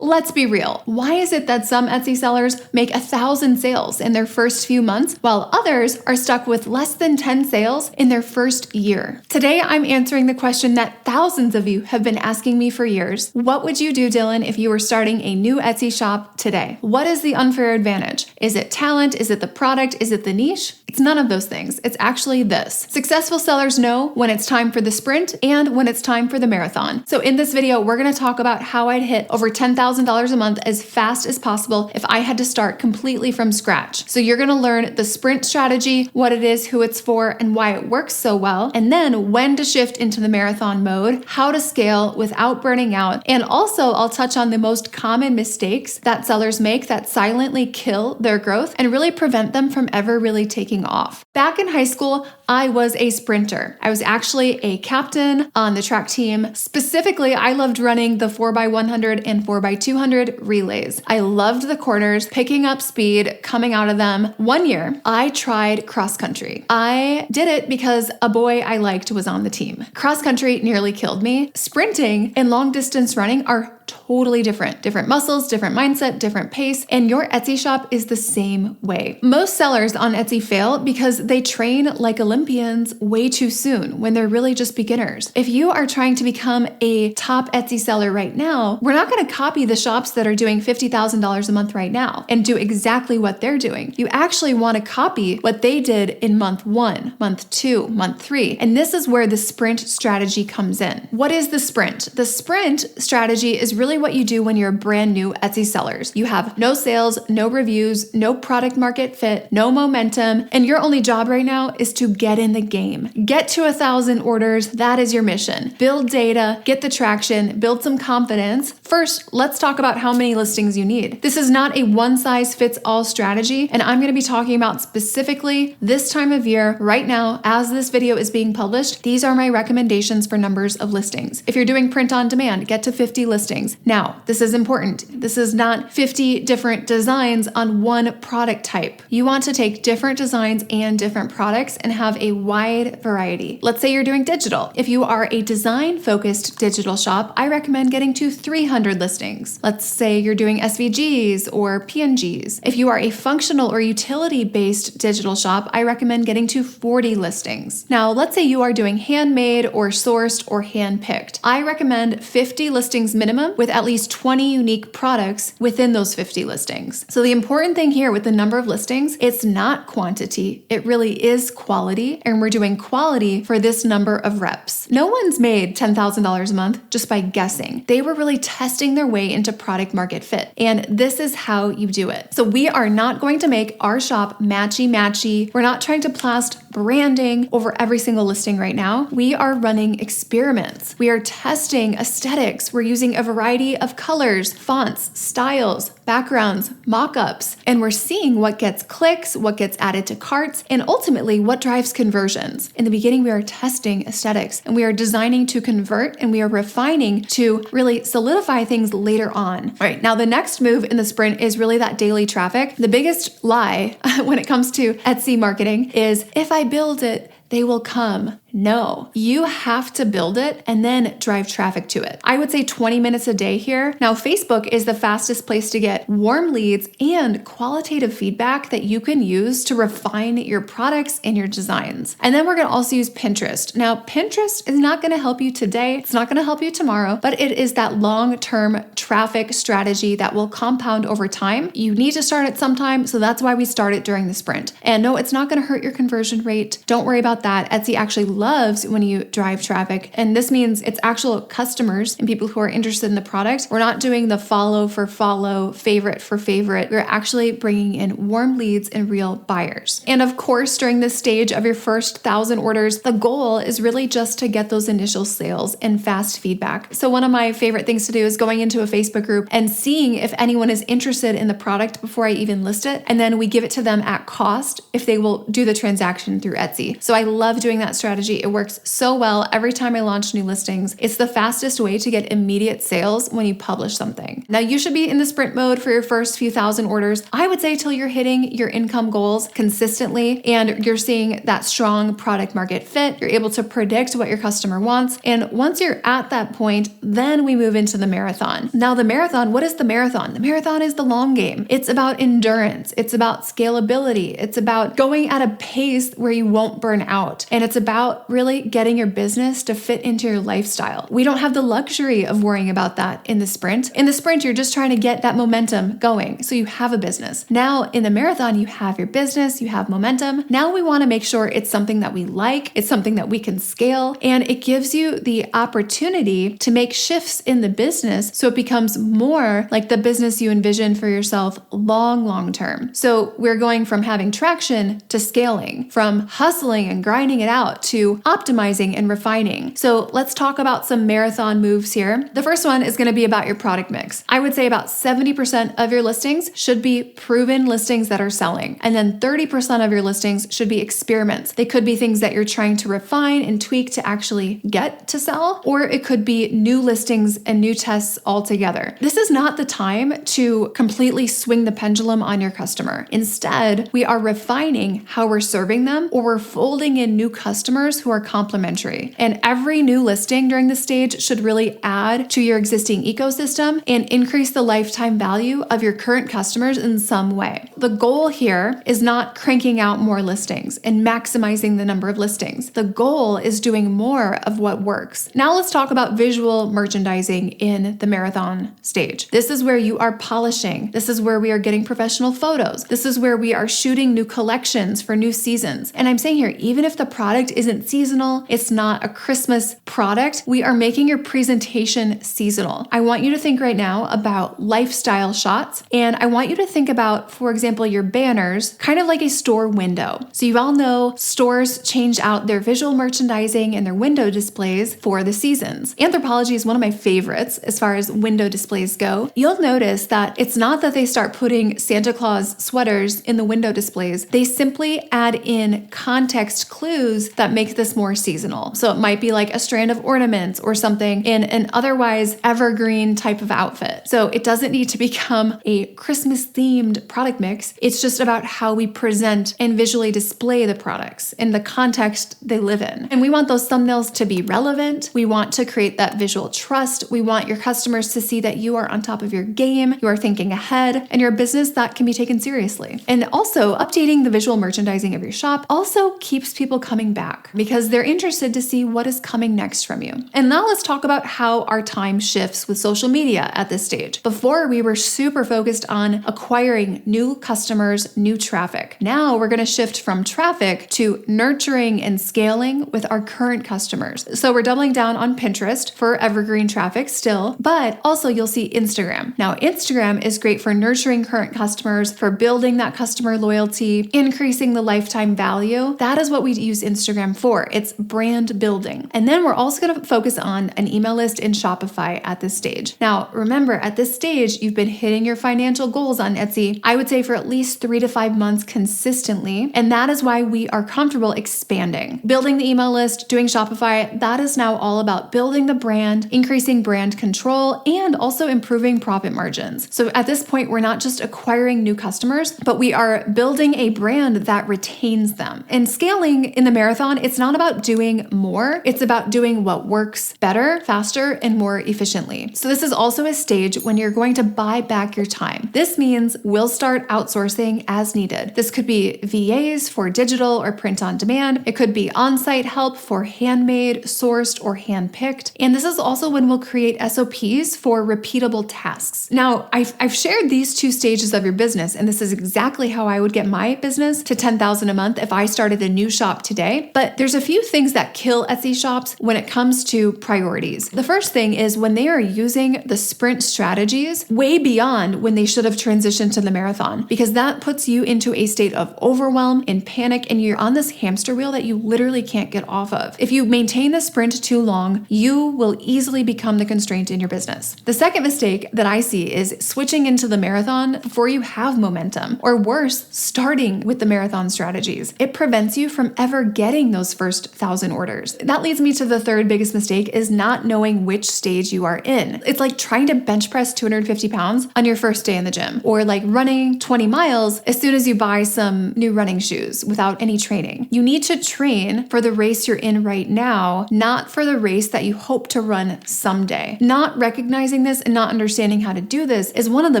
Let's be real. Why is it that some Etsy sellers make 1,000 sales in their first few months, while others are stuck with less than 10 sales in their first year? Today, I'm answering the question that thousands of you have been asking me for years. What would you do, Dylan, if you were starting a new Etsy shop today? What is the unfair advantage? Is it talent? Is it the product? Is it the niche? It's none of those things. It's actually this. Successful sellers know when it's time for the sprint and when it's time for the marathon. So in this video, we're going to talk about how I'd hit over $10,000 a month as fast as possible if I had to start completely from scratch. So you're going to learn the sprint strategy, what it is, who it's for, and why it works so well, and then when to shift into the marathon mode, how to scale without burning out, and also I'll touch on the most common mistakes that sellers make that silently kill their growth and really prevent them from ever really taking off. Back in high school, I was a sprinter. I was actually a captain on the track team. Specifically, I loved running the 4x100 and 4x200 relays. I loved the corners, picking up speed, coming out of them. One year, I tried cross country. I did it because a boy I liked was on the team. Cross country nearly killed me. Sprinting and long distance running are totally different. Different muscles, different mindset, different pace, and your Etsy shop is the same way. Most sellers on Etsy fail because they train like Olympians way too soon when they're really just beginners. If you are trying to become a top Etsy seller right now, we're not going to copy the shops that are doing $50,000 a month right now and do exactly what they're doing. You actually want to copy what they did in month 1, month 2, month 3. And this is where the sprint strategy comes in. What is the sprint? The sprint strategy is really what you do when you're brand new Etsy sellers. You have no sales, no reviews, no product market fit, no momentum, and your only job right now is to get in the game. Get to 1,000 orders. That is your mission. Build data, get the traction, build some confidence. First, let's talk about how many listings you need. This is not a one-size-fits-all strategy, and I'm going to be talking about specifically this time of year right now as this video is being published. These are my recommendations for numbers of listings. If you're doing print on demand, get to 50 listings. Now, this is important. This is not 50 different designs on one product type. You want to take different designs and different products and have a wide variety. Let's say you're doing digital. If you are a design-focused digital shop, I recommend getting to 300 listings. Let's say you're doing SVGs or PNGs. If you are a functional or utility-based digital shop, I recommend getting to 40 listings. Now, let's say you are doing handmade or sourced or hand-picked. I recommend 50 listings minimum with at least 20 unique products within those 50 listings. So the important thing here with the number of listings, it's not quantity. It really is quality, and we're doing quality for this number of reps. No one's made $10,000 a month just by guessing. They were really testing their way into product market fit, and this is how you do it. So we are not going to make our shop matchy-matchy. We're not trying to plaster branding over every single listing right now. We are running experiments. We are testing aesthetics. We're using a variety of colors, fonts, styles, backgrounds, mock-ups, and we're seeing what gets clicks, what gets added to carts, and ultimately what drives conversions. In the beginning, we are testing aesthetics, and we are designing to convert, and we are refining to really solidify things later on. All right, now the next move in the sprint is really that daily traffic. The biggest lie when it comes to Etsy marketing is, if I build it, they will come. No, you have to build it and then drive traffic to it. I would say 20 minutes a day here. Now, Facebook is the fastest place to get warm leads and qualitative feedback that you can use to refine your products and your designs. And then we're going to also use Pinterest. Now, Pinterest is not going to help you today. It's not going to help you tomorrow, but it is that long-term traffic strategy that will compound over time. You need to start it sometime, so that's why we start it during the sprint. And no, it's not going to hurt your conversion rate. Don't worry about that. Etsy actually loves when you drive traffic. And this means it's actual customers and people who are interested in the product. We're not doing the follow for follow, favorite for favorite. We're actually bringing in warm leads and real buyers. And of course, during this stage of your first 1,000 orders, the goal is really just to get those initial sales and fast feedback. So one of my favorite things to do is going into a Facebook group and seeing if anyone is interested in the product before I even list it. And then we give it to them at cost if they will do the transaction through Etsy. So I love doing that strategy strategy. It works so well every time I launch new listings. It's the fastest way to get immediate sales when you publish something. Now, you should be in the sprint mode for your first few thousand orders. I would say till you're hitting your income goals consistently and you're seeing that strong product market fit. You're able to predict what your customer wants. And once you're at that point, then we move into the marathon. Now, the marathon, what is the marathon? The marathon is the long game. It's about endurance. It's about scalability. It's about going at a pace where you won't burn out. And it's about really getting your business to fit into your lifestyle. We don't have the luxury of worrying about that in the sprint. In the sprint, you're just trying to get that momentum going so you have a business. Now, in the marathon, you have your business, you have momentum. Now we want to make sure it's something that we like, it's something that we can scale, and it gives you the opportunity to make shifts in the business so it becomes more like the business you envision for yourself long term. So we're going from having traction to scaling, from hustling and grinding it out to optimizing and refining. So let's talk about some marathon moves here. The first one is going to be about your product mix. I would say about 70% of your listings should be proven listings that are selling. And then 30% of your listings should be experiments. They could be things that you're trying to refine and tweak to actually get to sell, or it could be new listings and new tests altogether. This is not the time to completely swing the pendulum on your customer. Instead, we are refining how we're serving them, or we're folding in new customers who are complementary. And every new listing during this stage should really add to your existing ecosystem and increase the lifetime value of your current customers in some way. The goal here is not cranking out more listings and maximizing the number of listings. The goal is doing more of what works. Now let's talk about visual merchandising in the marathon stage. This is where you are polishing. This is where we are getting professional photos. This is where we are shooting new collections for new seasons. And I'm saying here, even if the product isn't seasonal, it's not a Christmas product, we are making your presentation seasonal. I want you to think right now about lifestyle shots, and I want you to think about, for example, your banners, kind of like a store window. So you all know stores change out their visual merchandising and their window displays for the seasons. Anthropologie is one of my favorites as far as window displays go. You'll notice that it's not that they start putting Santa Claus sweaters in the window displays. They simply add in context clues that make this more seasonal. So it might be like a strand of ornaments or something in an otherwise evergreen type of outfit. So it doesn't need to become a Christmas themed product mix. It's just about how we present and visually display the products in the context they live in. And we want those thumbnails to be relevant. We want to create that visual trust. We want your customers to see that you are on top of your game, you are thinking ahead, and you're a business that can be taken seriously. And also, updating the visual merchandising of your shop also keeps people coming back because they're interested to see what is coming next from you. And now let's talk about how our time shifts with social media at this stage. Before, we were super focused on acquiring new customers, new traffic. Now we're going to shift from traffic to nurturing and scaling with our current customers. So we're doubling down on Pinterest for evergreen traffic still, but also you'll see Instagram. Now, Instagram is great for nurturing current customers, for building that customer loyalty, increasing the lifetime value. That is what we use Instagram for. It's brand building. And then we're also going to focus on an email list in Shopify at this stage. Now, remember, at this stage, you've been hitting your financial goals on Etsy, I would say for at least 3 to 5 months consistently. And that is why we are comfortable expanding. Building the email list, doing Shopify, that is now all about building the brand, increasing brand control, and also improving profit margins. So at this point, we're not just acquiring new customers, but we are building a brand that retains them. And scaling in the marathon, it's not about doing more, it's about doing what works better, faster, and more efficiently. So this is also a stage when you're going to buy back your time. This means we'll start outsourcing as needed. This could be VAs for digital or print on demand. It could be on-site help for handmade, sourced, or hand-picked. And this is also when we'll create SOPs for repeatable tasks. Now, I've shared these two stages of your business, and this is exactly how I would get my business to $10,000 a month if I started a new shop today. But there's a few things that kill Etsy shops when it comes to priorities. The first thing is when they are using the sprint strategies way beyond when they should have transitioned to the marathon, because that puts you into a state of overwhelm and panic, and you're on this hamster wheel that you literally can't get off of. If you maintain the sprint too long, you will easily become the constraint in your business. The second mistake that I see is switching into the marathon before you have momentum, or worse, starting with the marathon strategies. It prevents you from ever getting those first 1,000 orders. That leads me to the third biggest mistake is not knowing which stage you are in. It's like trying to bench press 250 pounds on your first day in the gym, or like running 20 miles as soon as you buy some new running shoes without any training. You need to train for the race you're in right now, not for the race that you hope to run someday. Not recognizing this and not understanding how to do this is one of the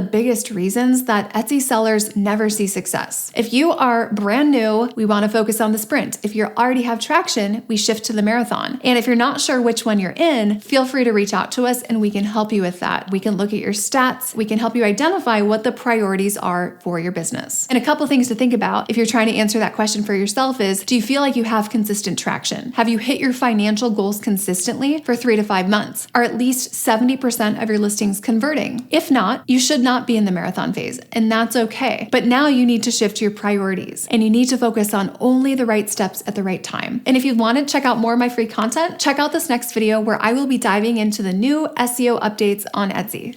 biggest reasons that Etsy sellers never see success. If you are brand new, we want to focus on the sprint. If you already have traction, we shift to the marathon. And if you're not sure which one you're in, feel free to reach out to us and we can help you with that. We can look at your stats. We can help you identify what the priorities are for your business. And a couple things to think about if you're trying to answer that question for yourself is, do you feel like you have consistent traction? Have you hit your financial goals consistently for 3 to 5 months? Are at least 70% of your listings converting? If not, you should not be in the marathon phase, and that's okay. But now you need to shift your priorities and you need to focus on only the right steps at the right time. And if you want to check out more of my free content, check out this next video where I will be diving into the new SEO updates on Etsy.